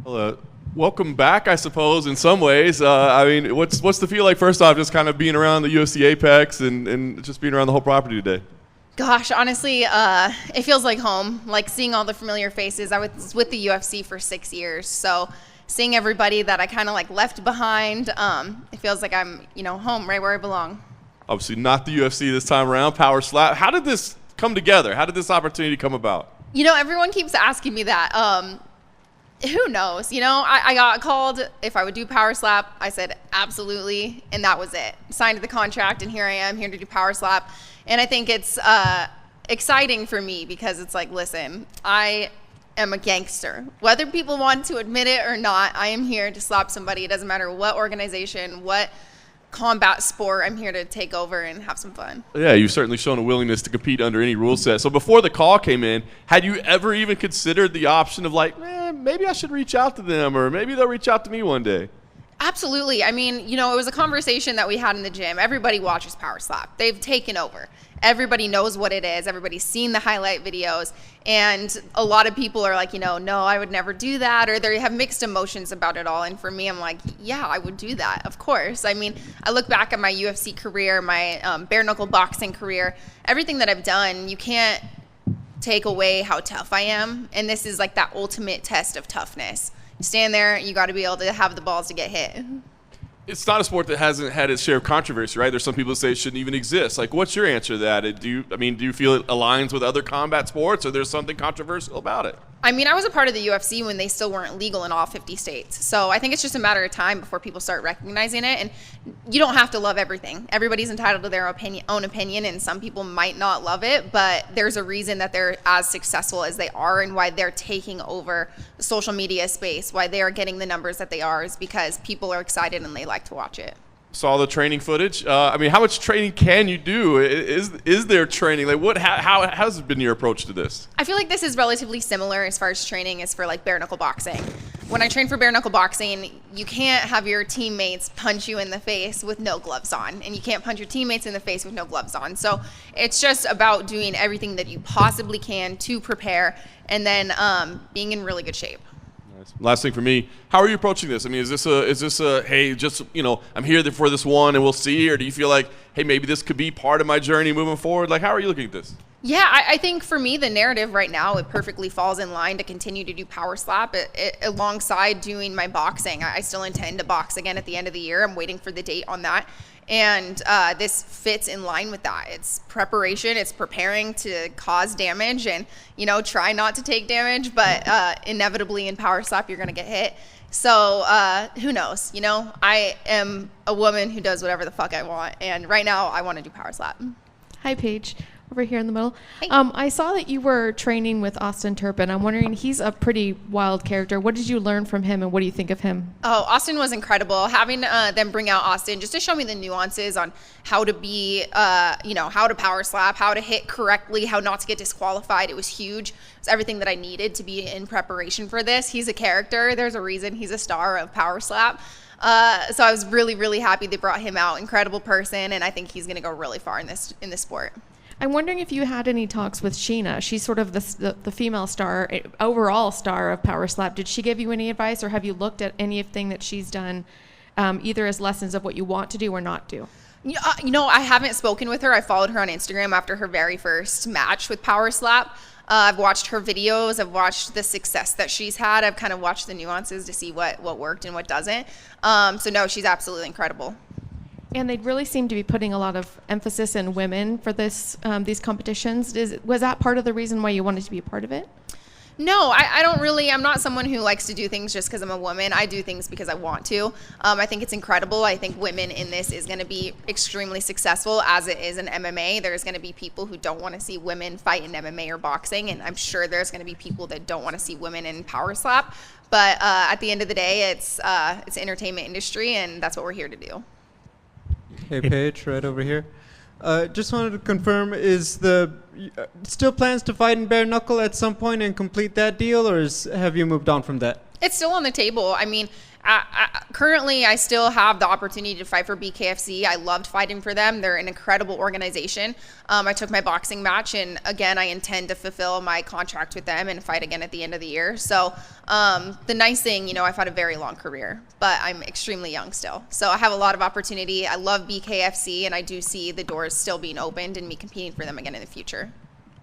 Well, welcome back, I suppose, in some ways. I mean, what's the feel like, first off, just kind of being around the UFC Apex and just being around the whole property today? Gosh, honestly, it feels like home, like seeing all the familiar faces. I was with the UFC for 6 years, so seeing everybody that I kind of like left behind, it feels like I'm, home, right where I belong. Obviously not the UFC this time around, Power Slap. How did this come together? How did this opportunity come about? Everyone keeps asking me that. Who knows? I got called if I would do Power Slap. I said absolutely, and that was it. Signed the contract, and here I am, here to do Power Slap. And I think it's exciting for me because it's like, listen, I am a gangster. Whether people want to admit it or not, I am here to slap somebody. It doesn't matter what organization, what combat sport, I'm here to take over and have some fun. Yeah, you've certainly shown a willingness to compete under any rule set. So before the call came in, had you ever even considered the option of like, maybe I should reach out to them, or maybe they'll reach out to me one day? Absolutely. I mean, it was a conversation that we had in the gym. Everybody watches Power Slap. They've taken over. Everybody knows what it is. Everybody's seen the highlight videos. And a lot of people are like, no, I would never do that. Or they have mixed emotions about it all. And for me, I'm like, yeah, I would do that. Of course. I mean, I look back at my UFC career, my bare knuckle boxing career, everything that I've done, you can't take away how tough I am. And this is like that ultimate test of toughness. You stand there, you got to be able to have the balls to get hit. It's not a sport that hasn't had its share of controversy, right? There's some people that say it shouldn't even exist. Like, what's your answer to that? Do you feel it aligns with other combat sports, or there's something controversial about it? I mean, I was a part of the UFC when they still weren't legal in all 50 states. So I think it's just a matter of time before people start recognizing it. And you don't have to love everything. Everybody's entitled to their own opinion, and some people might not love it, but there's a reason that they're as successful as they are, and why they're taking over the social media space, why they are getting the numbers that they are, is because people are excited and they like to watch it. Saw the training footage. How much training can you do? Is there training? Like, how has been your approach to this? I feel like this is relatively similar as far as training as for like bare knuckle boxing. When I train for bare knuckle boxing, you can't have your teammates punch you in the face with no gloves on, and you can't punch your teammates in the face with no gloves on. So it's just about doing everything that you possibly can to prepare, and then being in really good shape. Last thing for me, how are you approaching this? I mean, is this a hey, just I'm here for this one and we'll see, or do you feel like, hey, maybe this could be part of my journey moving forward? Like, how are you looking at this? Yeah, I think for me, the narrative right now, it perfectly falls in line to continue to do Power Slap alongside doing my boxing. I still intend to box again at the end of the year. I'm waiting for the date on that. And this fits in line with that. It's preparation, it's preparing to cause damage and, try not to take damage, but inevitably in Power Slap, you're going to get hit. So who knows? I am a woman who does whatever the fuck I want. And right now, I want to do Power Slap. Hi, Paige. Over here in the middle. Hey. I saw that you were training with Austin Turpin. I'm wondering, he's a pretty wild character. What did you learn from him, and what do you think of him? Oh, Austin was incredible. Having them bring out Austin just to show me the nuances on how to be, how to Power Slap, how to hit correctly, how not to get disqualified. It was huge. It's everything that I needed to be in preparation for this. He's a character. There's a reason he's a star of Power Slap. So I was really, really happy they brought him out. Incredible person, and I think he's going to go really far in this sport. I'm wondering if you had any talks with Sheena. She's sort of the female star, overall star of Power Slap. Did she give you any advice, or have you looked at anything that she's done, either as lessons of what you want to do or not do? I haven't spoken with her. I followed her on Instagram after her very first match with Power Slap. I've watched her videos. I've watched the success that she's had. I've kind of watched the nuances to see what worked and what doesn't. So no, she's absolutely incredible. And they really seem to be putting a lot of emphasis in women for these competitions. Was that part of the reason why you wanted to be a part of it? No, I don't really. I'm not someone who likes to do things just because I'm a woman. I do things because I want to. I think it's incredible. I think women in this is going to be extremely successful, as it is in MMA. There's going to be people who don't want to see women fight in MMA or boxing, and I'm sure there's going to be people that don't want to see women in Power Slap. But at the end of the day, it's entertainment industry, and that's what we're here to do. Hey, Paige, right over here. Just wanted to confirm, is still plans to fight in bare knuckle at some point and complete that deal, or have you moved on from that? It's still on the table. I mean, currently, I still have the opportunity to fight for BKFC. I loved fighting for them. They're an incredible organization. I took my boxing match, and again, I intend to fulfill my contract with them and fight again at the end of the year. So the nice thing, I've had a very long career, but I'm extremely young still. So I have a lot of opportunity. I love BKFC, and I do see the doors still being opened and me competing for them again in the future.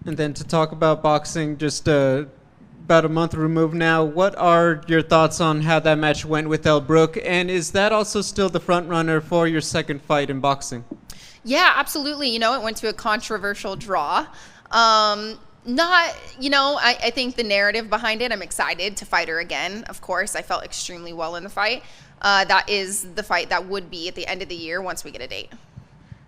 And then to talk about boxing, just about a month removed now, what are your thoughts on how that match went with El Brook? And is that also still the front runner for your second fight in boxing? Yeah, absolutely. It went to a controversial draw. I think the narrative behind it, I'm excited to fight her again. Of course, I felt extremely well in the fight. That is the fight that would be at the end of the year once we get a date.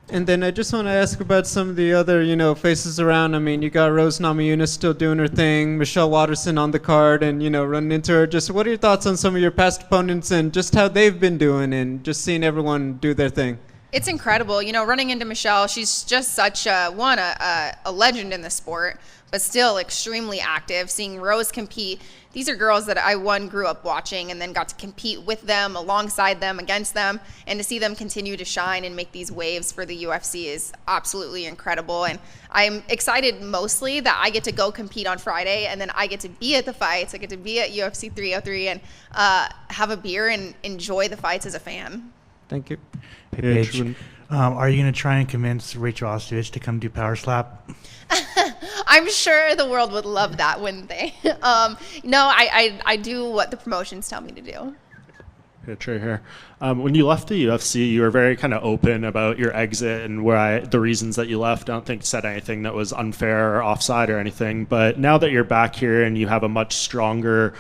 And then I just want to ask about some of the other, faces around. I mean, you got Rose Namajunas still doing her thing, Michelle Watterson on the card, and, running into her. Just what are your thoughts on some of your past opponents and just how they've been doing and just seeing everyone do their thing? It's incredible. Running into Michelle, she's just such a legend in the sport, but still extremely active. Seeing Rose compete, these are girls that I grew up watching and then got to compete with them, alongside them, against them, and to see them continue to shine and make these waves for the UFC is absolutely incredible. And I'm excited mostly that I get to go compete on Friday, and then I get to be at the fights. I get to be at UFC 303 and have a beer and enjoy the fights as a fan. Thank you. Hey, Paige, are you going to try and convince Rachel Ostovich to come do Power Slap? I'm sure the world would love that, wouldn't they? No, I do what the promotions tell me to do. Trey here. When you left the UFC, you were very kind of open about your exit and the reasons that you left. I don't think you said anything that was unfair or offside or anything. But now that you're back here and you have a much stronger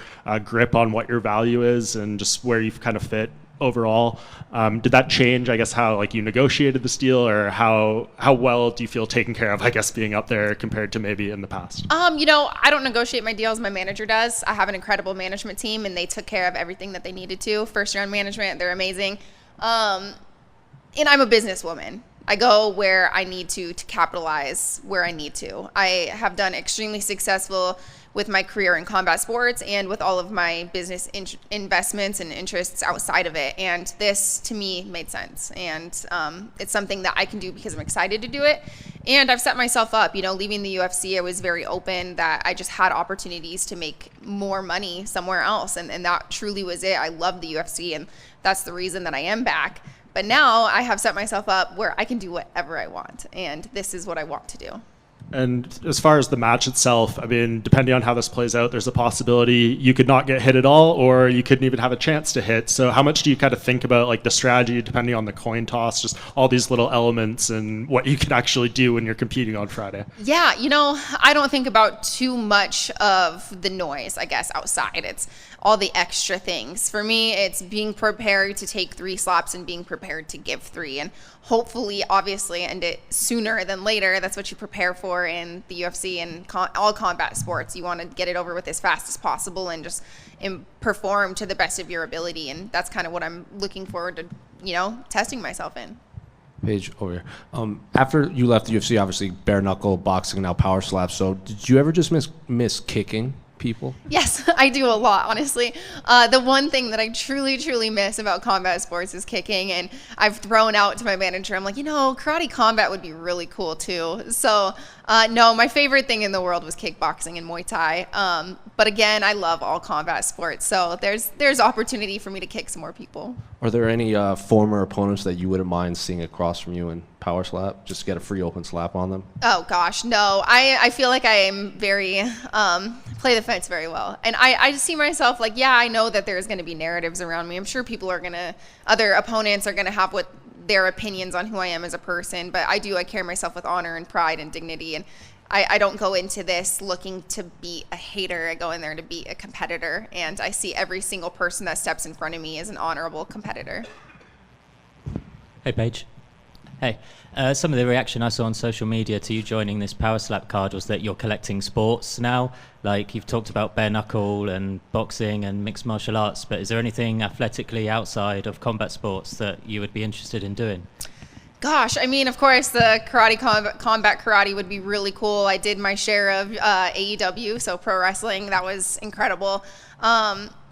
grip on what your value is and just where you've kind of fit overall, did that change, I guess, how you negotiated this deal, or how well do you feel taken care of, I guess, being up there compared to maybe in the past? I don't negotiate my deals. My manager does. I have an incredible management team, and they took care of everything that they needed to. First round management, they're amazing. And I'm a businesswoman. I go where I need to capitalize where I need to. I have done extremely successful with my career in combat sports and with all of my business investments and interests outside of it. And this, to me, made sense. And it's something that I can do because I'm excited to do it. And I've set myself up. Leaving the UFC, I was very open that I just had opportunities to make more money somewhere else. And that truly was it. I love the UFC, and that's the reason that I am back. But now I have set myself up where I can do whatever I want. And this is what I want to do. And as far as the match itself, I mean, depending on how this plays out, there's a possibility you could not get hit at all, or you couldn't even have a chance to hit. So how much do you kind of think about the strategy depending on the coin toss, just all these little elements and what you can actually do when you're competing on Friday? Yeah, I don't think about too much of the noise, I guess, outside. It's all the extra things. For me, it's being prepared to take 3 slaps and being prepared to give 3. And hopefully, obviously, end it sooner than later. That's what you prepare for in the UFC and all combat sports. You want to get it over with as fast as possible and just perform to the best of your ability. And that's kind of what I'm looking forward to, testing myself in. Paige, over here. After you left the UFC, obviously bare knuckle boxing, now power slap. So did you ever just miss kicking people? Yes, I do a lot, honestly. The one thing that I truly, truly miss about combat sports is kicking, and I've thrown out to my manager, I'm like, karate combat would be really cool too. So, no, my favorite thing in the world was kickboxing and Muay Thai. But again, I love all combat sports, so there's opportunity for me to kick some more people. Are there any former opponents that you wouldn't mind seeing across from you in power slap, just to get a free open slap on them? Oh gosh, no. I feel like I am very play the fence very well, and I just see myself I know that there's going to be narratives around me. I'm sure other opponents are gonna have what their opinions on who I am as a person, but I carry myself with honor and pride and dignity, and I don't go into this looking to beat a hater. I go in there to beat a competitor, and I see every single person that steps in front of me as an honorable competitor. Hey, Paige. Hey. Some of the reaction I saw on social media to you joining this Power Slap card was that you're collecting sports now. You've talked about bare knuckle and boxing and mixed martial arts, but is there anything athletically outside of combat sports that you would be interested in doing? Gosh, I mean, of course, the combat karate would be really cool. I did my share of AEW, so pro wrestling. That was incredible.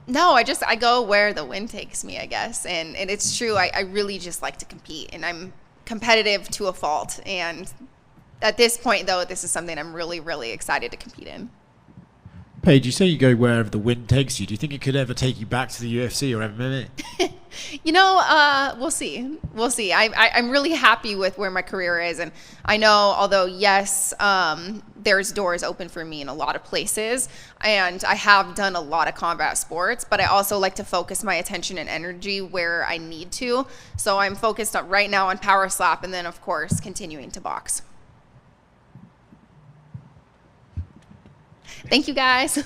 No, I go where the wind takes me, I guess. And it's true. I really just like to compete, and I'm competitive to a fault. And at this point, though, this is something I'm really, really excited to compete in. Paige, you say you go wherever the wind takes you. Do you think it could ever take you back to the UFC or MMA? We'll see. We'll see. I'm really happy with where my career is. And I know, although, yes, there's doors open for me in a lot of places. And I have done a lot of combat sports, but I also like to focus my attention and energy where I need to. So I'm focused right now on power slap and then, of course, continuing to box. Thank you, guys.